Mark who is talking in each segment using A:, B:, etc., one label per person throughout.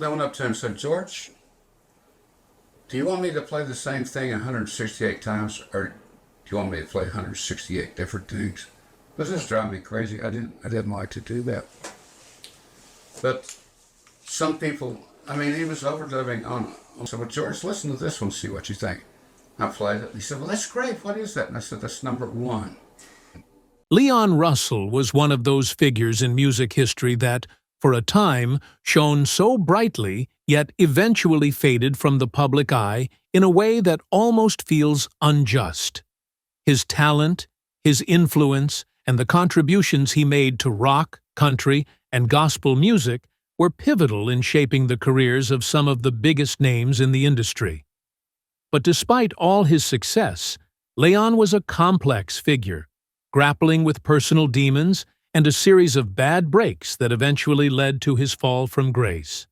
A: They went up to him and said, George, do you want me to play the same thing 168 times, or do you want me to play 168 different things? This is driving me crazy. I didn't like to do that. But some people, I mean, he was overdliving on. I said, well, George, listen to this one, see what you think. I played it. He said, well, that's great. What is that? And I said, that's number one.
B: Leon Russell was one of those figures in music history that, for a time, shone so brightly, yet eventually faded from the public eye in a way that almost feels unjust. His talent, his influence, and the contributions he made to rock, country, and gospel music were pivotal in shaping the careers of some of the biggest names in the industry. But despite all his success, Leon was a complex figure, grappling with personal demons and a series of bad breaks that eventually led to his fall from grace.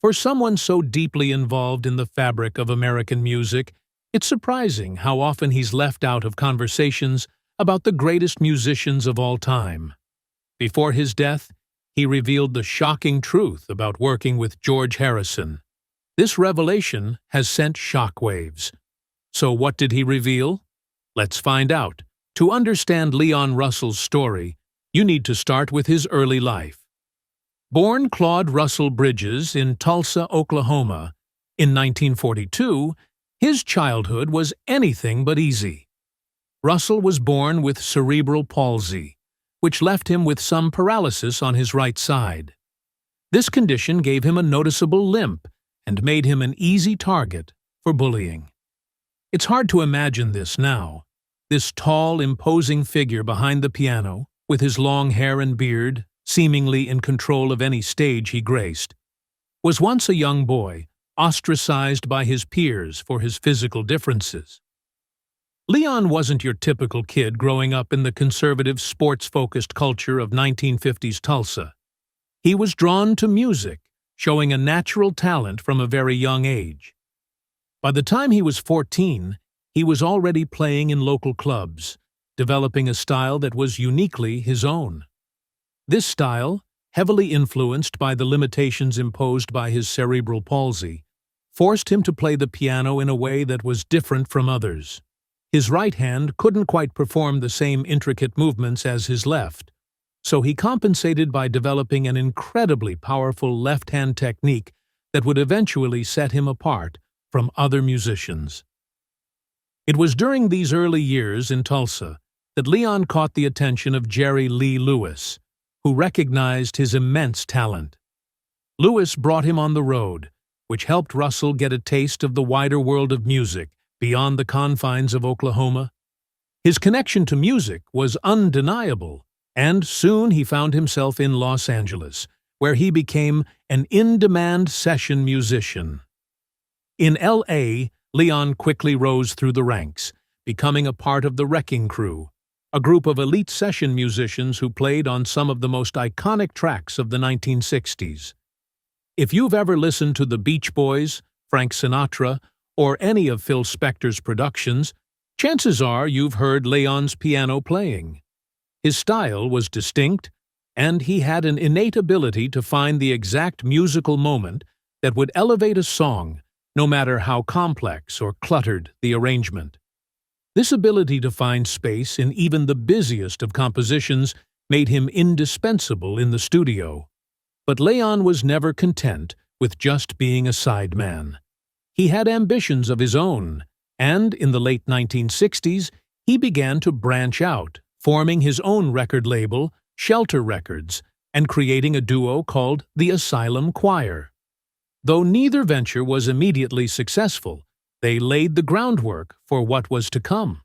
B: For someone so deeply involved in the fabric of American music, it's surprising how often he's left out of conversations about the greatest musicians of all time. Before his death, he revealed the shocking truth about working with George Harrison. This revelation has sent shockwaves. So what did he reveal? Let's find out. To understand Leon Russell's story, you need to start with his early life. Born Claude Russell Bridges in Tulsa, Oklahoma, in 1942, his childhood was anything but easy. Russell was born with cerebral palsy, which left him with some paralysis on his right side. This condition gave him a noticeable limp and made him an easy target for bullying. It's hard to imagine this now. This tall, imposing figure behind the piano, with his long hair and beard, seemingly in control of any stage he graced, was once a young boy, ostracized by his peers for his physical differences. Leon wasn't your typical kid growing up in the conservative, sports-focused culture of 1950s Tulsa. He was drawn to music, showing a natural talent from a very young age. By the time he was 14, he was already playing in local clubs, developing a style that was uniquely his own. This style, heavily influenced by the limitations imposed by his cerebral palsy, forced him to play the piano in a way that was different from others. His right hand couldn't quite perform the same intricate movements as his left, so he compensated by developing an incredibly powerful left-hand technique that would eventually set him apart from other musicians. It was during these early years in Tulsa that Leon caught the attention of Jerry Lee Lewis, who recognized his immense talent. Lewis brought him on the road, which helped Russell get a taste of the wider world of music beyond the confines of Oklahoma. His connection to music was undeniable, and soon he found himself in Los Angeles, where he became an in-demand session musician. In L.A., Leon quickly rose through the ranks, becoming a part of the Wrecking Crew, a group of elite session musicians who played on some of the most iconic tracks of the 1960s. If you've ever listened to the Beach Boys, Frank Sinatra, or any of Phil Spector's productions, chances are you've heard Leon's piano playing. His style was distinct, and he had an innate ability to find the exact musical moment that would elevate a song, no matter how complex or cluttered the arrangement. This ability to find space in even the busiest of compositions made him indispensable in the studio. But Leon was never content with just being a sideman. He had ambitions of his own, and in the late 1960s, he began to branch out, forming his own record label, Shelter Records, and creating a duo called the Asylum Choir. Though neither venture was immediately successful, they laid the groundwork for what was to come.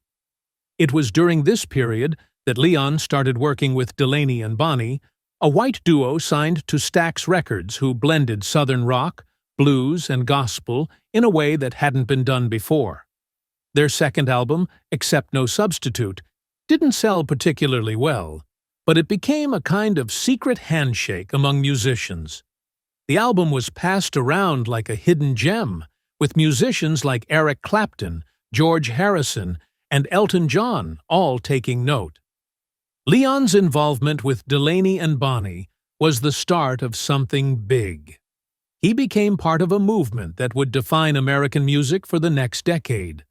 B: It was during this period that Leon started working with Delaney and Bonnie, a white duo signed to Stax Records who blended Southern rock, blues, and gospel in a way that hadn't been done before. Their second album, Accept No Substitute, didn't sell particularly well, but it became a kind of secret handshake among musicians. The album was passed around like a hidden gem, with musicians like Eric Clapton, George Harrison, and Elton John all taking note. Leon's involvement with Delaney and Bonnie was the start of something big. he became part of a movement that would define American music for the next decade,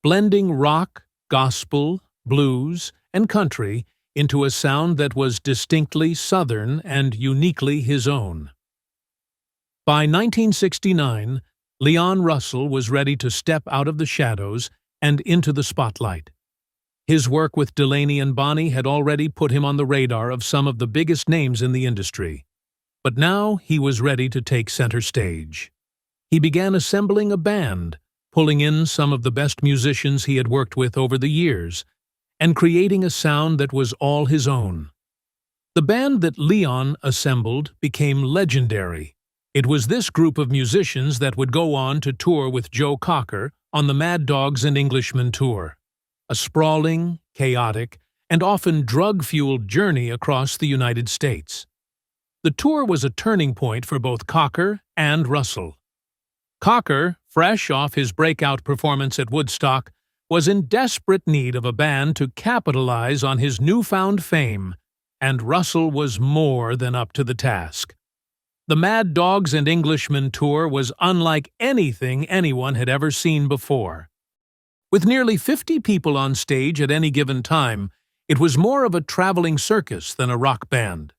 B: blending rock, gospel, blues, and country into a sound that was distinctly Southern and uniquely his own. By 1969, Leon Russell was ready to step out of the shadows and into the spotlight. His work with Delaney and Bonnie had already put him on the radar of some of the biggest names in the industry. But now he was ready to take center stage. He began assembling a band, pulling in some of the best musicians he had worked with over the years, and creating a sound that was all his own. The band that Leon assembled became legendary. It was this group of musicians that would go on to tour with Joe Cocker on the Mad Dogs and Englishmen tour, a sprawling, chaotic, and often drug-fueled journey across the United States. The tour was a turning point for both Cocker and Russell. Cocker, fresh off his breakout performance at Woodstock, was in desperate need of a band to capitalize on his newfound fame, and Russell was more than up to the task. The Mad Dogs and Englishmen tour was unlike anything anyone had ever seen before. With nearly 50 people on stage at any given time, it was more of a traveling circus than a rock band.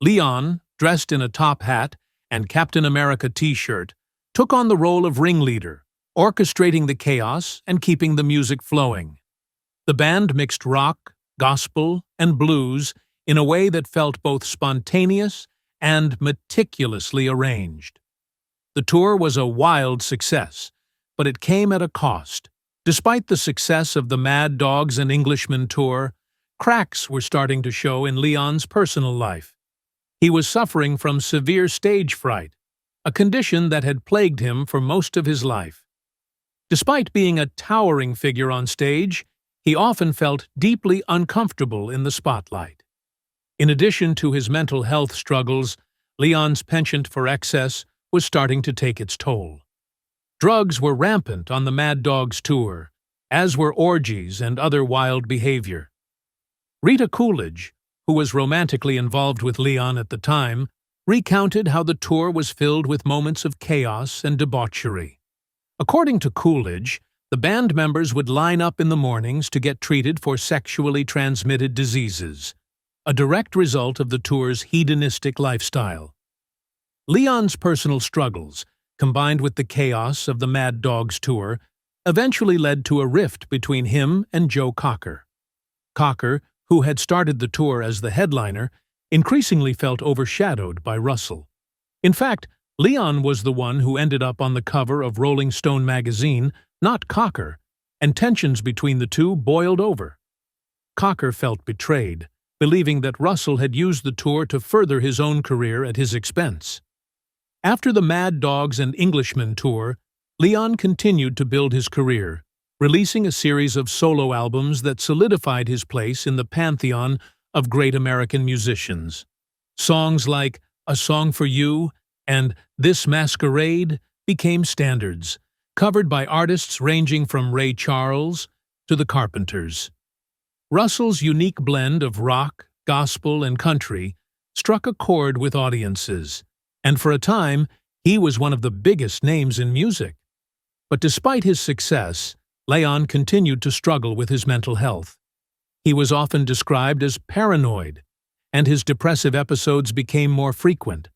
B: Leon, dressed in a top hat and Captain America t-shirt, took on the role of ringleader, orchestrating the chaos and keeping the music flowing. The band mixed rock, gospel, and blues in a way that felt both spontaneous and meticulously arranged. The tour was a wild success, but it came at a cost. Despite the success of the Mad Dogs and Englishmen tour, cracks were starting to show in Leon's personal life. He was suffering from severe stage fright, a condition that had plagued him for most of his life. Despite being a towering figure on stage, he often felt deeply uncomfortable in the spotlight. In addition to his mental health struggles, Leon's penchant for excess was starting to take its toll. Drugs were rampant on the Mad Dogs tour, as were orgies and other wild behavior. Rita Coolidge, who was romantically involved with Leon at the time, recounted how the tour was filled with moments of chaos and debauchery. According to Coolidge, the band members would line up in the mornings to get treated for sexually transmitted diseases, a direct result of the tour's hedonistic lifestyle. Leon's personal struggles, combined with the chaos of the Mad Dogs tour, eventually led to a rift between him and Joe Cocker. Cocker, who had started the tour as the headliner, increasingly felt overshadowed by Russell. In fact, Leon was the one who ended up on the cover of Rolling Stone magazine, not Cocker, and tensions between the two boiled over. Cocker felt betrayed, believing that Russell had used the tour to further his own career at his expense. After the Mad Dogs and Englishmen tour, Leon continued to build his career, releasing a series of solo albums that solidified his place in the pantheon of great American musicians. Songs like A Song for You and This Masquerade became standards, covered by artists ranging from Ray Charles to the Carpenters. Russell's unique blend of rock, gospel, and country struck a chord with audiences, and for a time, he was one of the biggest names in music. But despite his success, Leon continued to struggle with his mental health. He was often described as paranoid, and his depressive episodes became more frequent.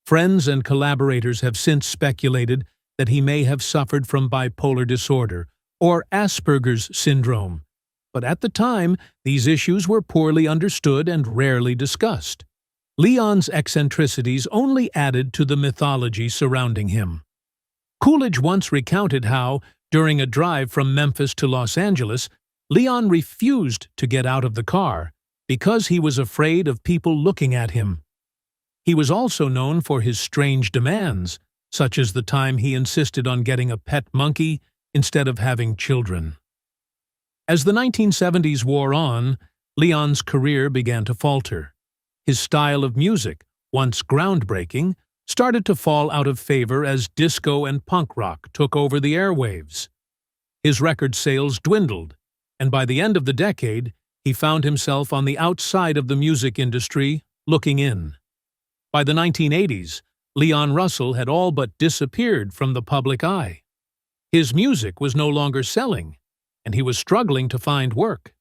B: Friends and collaborators have since speculated that he may have suffered from bipolar disorder or Asperger's syndrome, but at the time, these issues were poorly understood and rarely discussed. Leon's eccentricities only added to the mythology surrounding him. Coolidge once recounted how, during a drive from Memphis to Los Angeles, Leon refused to get out of the car because he was afraid of people looking at him. He was also known for his strange demands, such as the time he insisted on getting a pet monkey instead of having children. As the 1970s wore on, Leon's career began to falter. His style of music, once groundbreaking, started to fall out of favor as disco and punk rock took over the airwaves. His record sales dwindled, and by the end of the decade, he found himself on the outside of the music industry, looking in. By the 1980s, Leon Russell had all but disappeared from the public eye. His music was no longer selling, and he was struggling to find work.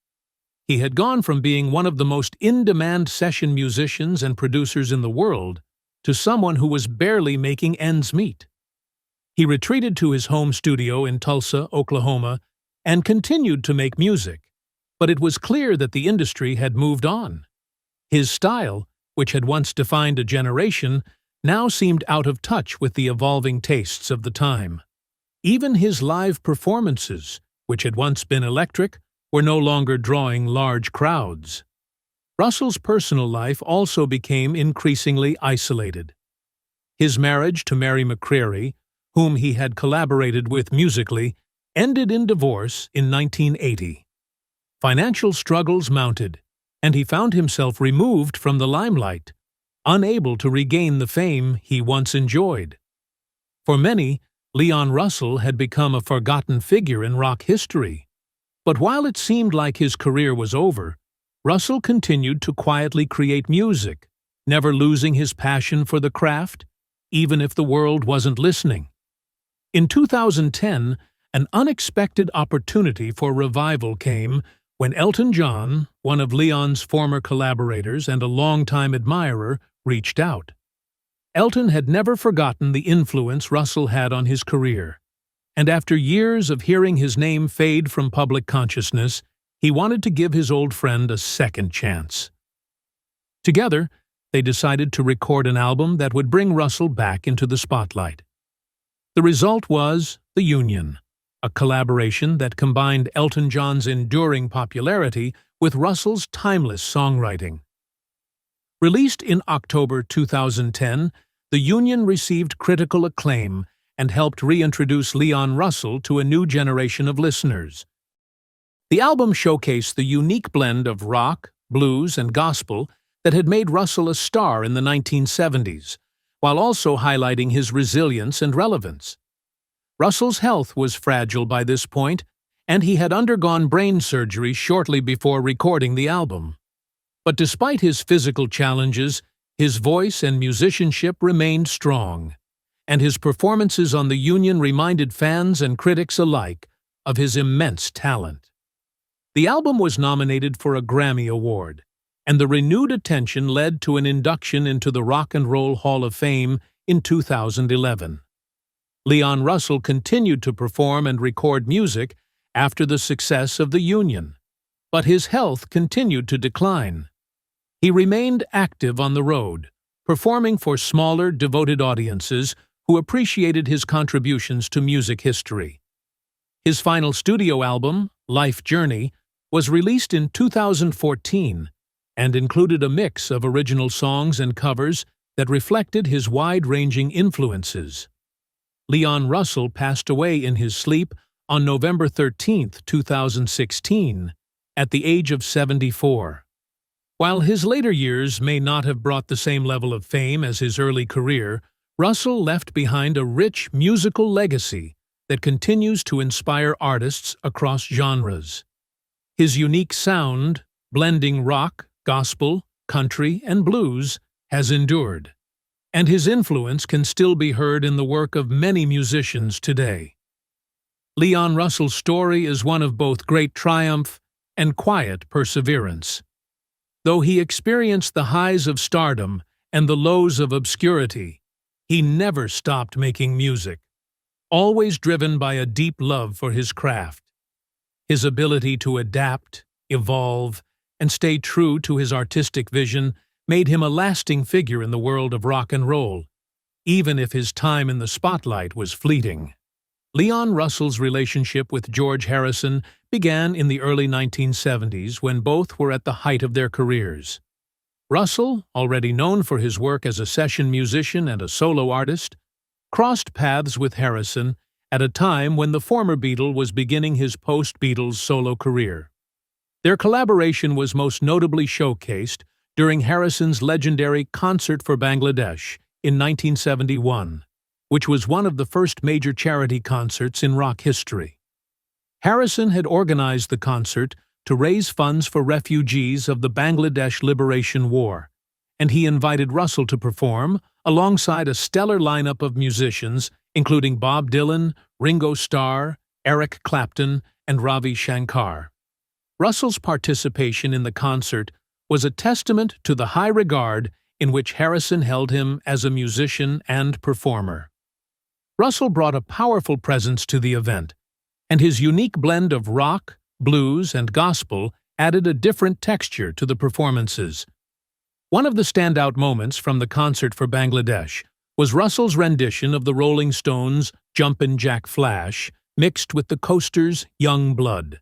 B: He had gone from being one of the most in-demand session musicians and producers in the world to someone who was barely making ends meet. He retreated to his home studio in Tulsa, Oklahoma, and continued to make music, but it was clear that the industry had moved on. His style, which had once defined a generation, now seemed out of touch with the evolving tastes of the time. Even his live performances, which had once been electric, were no longer drawing large crowds. Russell's personal life also became increasingly isolated. His marriage to Mary McCreary, whom he had collaborated with musically, ended in divorce in 1980. Financial struggles mounted, and he found himself removed from the limelight, unable to regain the fame he once enjoyed. For many, Leon Russell had become a forgotten figure in rock history. But while it seemed like his career was over, Russell continued to quietly create music, never losing his passion for the craft, even if the world wasn't listening. In 2010, an unexpected opportunity for revival came when Elton John, one of Leon's former collaborators and a longtime admirer, reached out. Elton had never forgotten the influence Russell had on his career, and after years of hearing his name fade from public consciousness, he wanted to give his old friend a second chance. Together, they decided to record an album that would bring Russell back into the spotlight. The result was The Union, a collaboration that combined Elton John's enduring popularity with Russell's timeless songwriting. Released in October 2010, The Union received critical acclaim and helped reintroduce Leon Russell to a new generation of listeners. The album showcased the unique blend of rock, blues, and gospel that had made Russell a star in the 1970s, while also highlighting his resilience and relevance. Russell's health was fragile by this point, and he had undergone brain surgery shortly before recording the album. But despite his physical challenges, his voice and musicianship remained strong, and his performances on The Union reminded fans and critics alike of his immense talent. The album was nominated for a Grammy Award, and the renewed attention led to an induction into the Rock and Roll Hall of Fame in 2011. Leon Russell continued to perform and record music after the success of The Union, but his health continued to decline. He remained active on the road, performing for smaller, devoted audiences who appreciated his contributions to music history. His final studio album, Life Journey, was released in 2014 and included a mix of original songs and covers that reflected his wide-ranging influences. Leon Russell passed away in his sleep on November 13, 2016, at the age of 74. While his later years may not have brought the same level of fame as his early career, Russell left behind a rich musical legacy that continues to inspire artists across genres. His unique sound, blending rock, gospel, country, and blues, has endured, and his influence can still be heard in the work of many musicians today. Leon Russell's story is one of both great triumph and quiet perseverance. Though he experienced the highs of stardom and the lows of obscurity, he never stopped making music, always driven by a deep love for his craft. His ability to adapt, evolve, and stay true to his artistic vision made him a lasting figure in the world of rock and roll, even if his time in the spotlight was fleeting. Leon Russell's relationship with George Harrison began in the early 1970s when both were at the height of their careers. Russell, already known for his work as a session musician and a solo artist, crossed paths with Harrison at a time when the former Beatle was beginning his post-Beatles solo career. Their collaboration was most notably showcased during Harrison's legendary Concert for Bangladesh in 1971, which was one of the first major charity concerts in rock history. Harrison had organized the concert to raise funds for refugees of the Bangladesh Liberation War, and he invited Russell to perform alongside a stellar lineup of musicians, including Bob Dylan, Ringo Starr, Eric Clapton, and Ravi Shankar. Russell's participation in the concert was a testament to the high regard in which Harrison held him as a musician and performer. Russell brought a powerful presence to the event, and his unique blend of rock, blues, and gospel added a different texture to the performances. One of the standout moments from the concert for Bangladesh was Russell's rendition of the Rolling Stones' Jumpin' Jack Flash, mixed with the Coasters' Young Blood.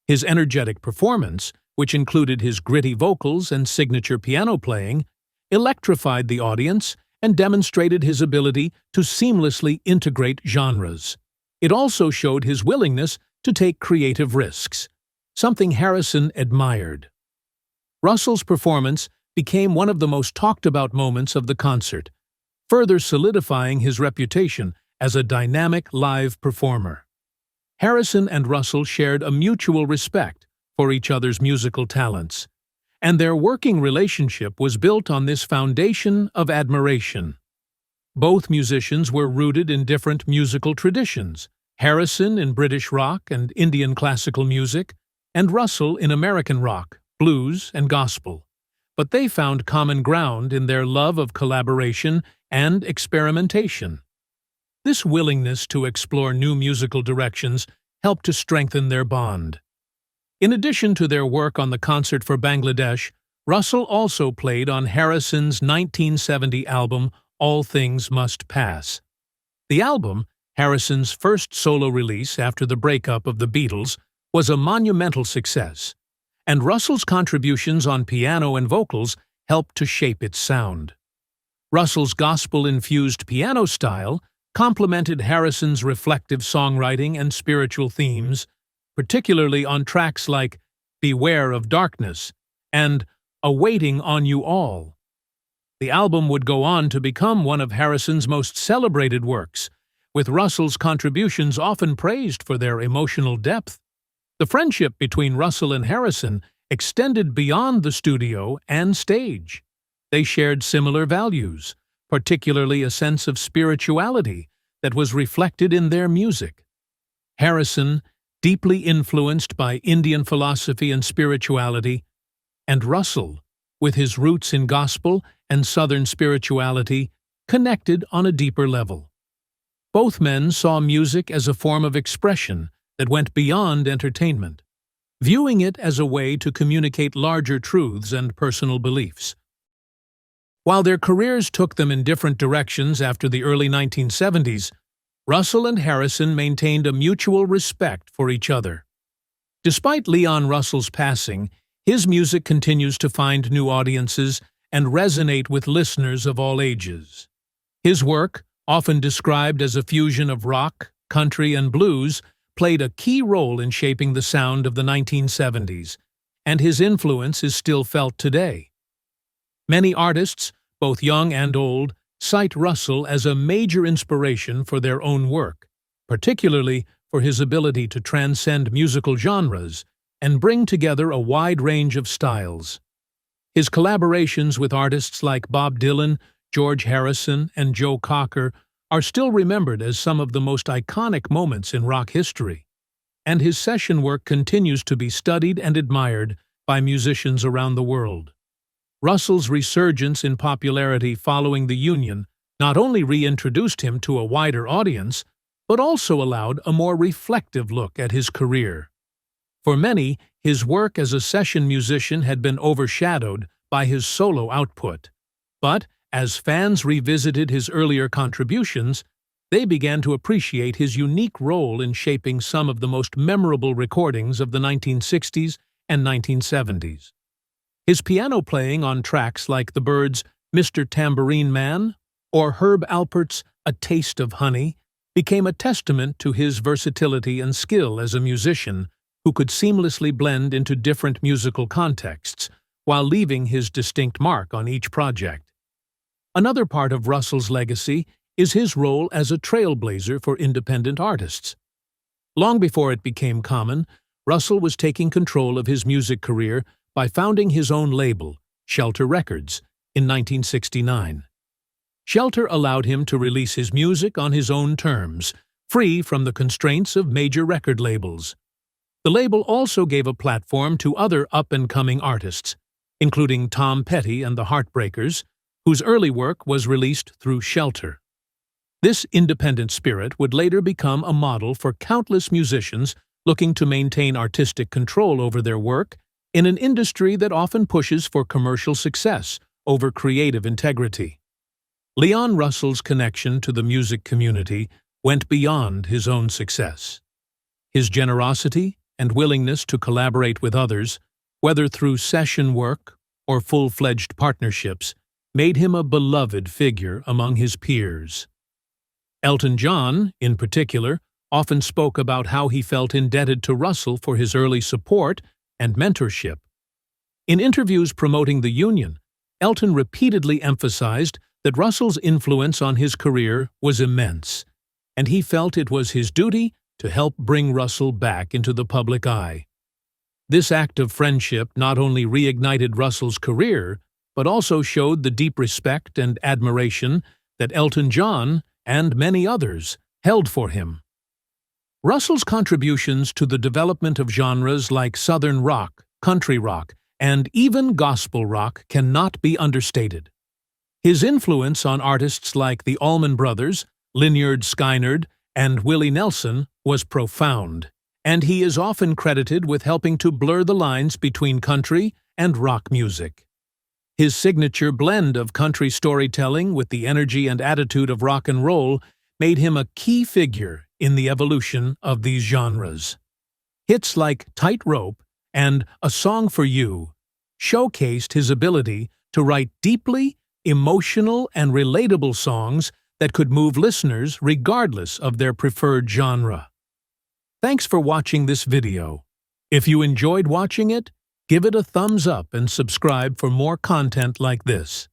B: His energetic performance, which included his gritty vocals and signature piano playing, electrified the audience and demonstrated his ability to seamlessly integrate genres. It also showed his willingness to take creative risks, something Harrison admired. Russell's performance became one of the most talked-about moments of the concert, further solidifying his reputation as a dynamic live performer. Harrison and Russell shared a mutual respect for each other's musical talents, and their working relationship was built on this foundation of admiration. Both musicians were rooted in different musical traditions, Harrison in British rock and Indian classical music, and Russell in American rock, blues, and gospel. But they found common ground in their love of collaboration and experimentation. This willingness to explore new musical directions helped to strengthen their bond. In addition to their work on the concert for Bangladesh, Russell also played on Harrison's 1970 album All Things Must Pass. The album, Harrison's first solo release after the breakup of the Beatles, was a monumental success, and Russell's contributions on piano and vocals helped to shape its sound. Russell's gospel-infused piano style complemented Harrison's reflective songwriting and spiritual themes, particularly on tracks like Beware of Darkness and Awaiting on You All. The album would go on to become one of Harrison's most celebrated works, with Russell's contributions often praised for their emotional depth. The friendship between Russell and Harrison extended beyond the studio and stage. They shared similar values, particularly a sense of spirituality that was reflected in their music. Harrison, deeply influenced by Indian philosophy and spirituality, and Russell, with his roots in gospel and Southern spirituality, connected on a deeper level. Both men saw music as a form of expression that went beyond entertainment, viewing it as a way to communicate larger truths and personal beliefs. While their careers took them in different directions after the early 1970s, Russell and Harrison maintained a mutual respect for each other. Despite Leon Russell's passing, his music continues to find new audiences and resonate with listeners of all ages. His work, often described as a fusion of rock, country, and blues, played a key role in shaping the sound of the 1970s, and his influence is still felt today. Many artists, both young and old, cite Russell as a major inspiration for their own work, particularly for his ability to transcend musical genres and bring together a wide range of styles. His collaborations with artists like Bob Dylan, George Harrison, and Joe Cocker are still remembered as some of the most iconic moments in rock history, and his session work continues to be studied and admired by musicians around the world. Russell's resurgence in popularity following the Union not only reintroduced him to a wider audience, but also allowed a more reflective look at his career. For many, his work as a session musician had been overshadowed by his solo output. But, as fans revisited his earlier contributions, they began to appreciate his unique role in shaping some of the most memorable recordings of the 1960s and 1970s. His piano playing on tracks like the Byrds' Mr. Tambourine Man or Herb Alpert's A Taste of Honey became a testament to his versatility and skill as a musician who could seamlessly blend into different musical contexts while leaving his distinct mark on each project. Another part of Russell's legacy is his role as a trailblazer for independent artists. Long before it became common, Russell was taking control of his music career by founding his own label, Shelter Records, in 1969. Shelter allowed him to release his music on his own terms, free from the constraints of major record labels. The label also gave a platform to other up-and-coming artists, including Tom Petty and the Heartbreakers, whose early work was released through Shelter. This independent spirit would later become a model for countless musicians looking to maintain artistic control over their work in an industry that often pushes for commercial success over creative integrity. Leon Russell's connection to the music community went beyond his own success. His generosity and willingness to collaborate with others, whether through session work or full-fledged partnerships, made him a beloved figure among his peers. Elton John, in particular, often spoke about how he felt indebted to Russell for his early support and mentorship. In interviews promoting the union, Elton repeatedly emphasized that Russell's influence on his career was immense, and he felt it was his duty to help bring Russell back into the public eye. This act of friendship not only reignited Russell's career, but also showed the deep respect and admiration that Elton John and many others held for him. Russell's contributions to the development of genres like Southern rock, country rock, and even gospel rock cannot be understated. His influence on artists like the Allman Brothers, Lynyrd Skynyrd, and Willie Nelson was profound, and he is often credited with helping to blur the lines between country and rock music. His signature blend of country storytelling with the energy and attitude of rock and roll made him a key figure in the evolution of these genres. Hits like Tightrope and A Song for You showcased his ability to write deeply emotional and relatable songs that could move listeners regardless of their preferred genre. Thanks for watching this video. If you enjoyed watching it, give it a thumbs up and subscribe for more content like this.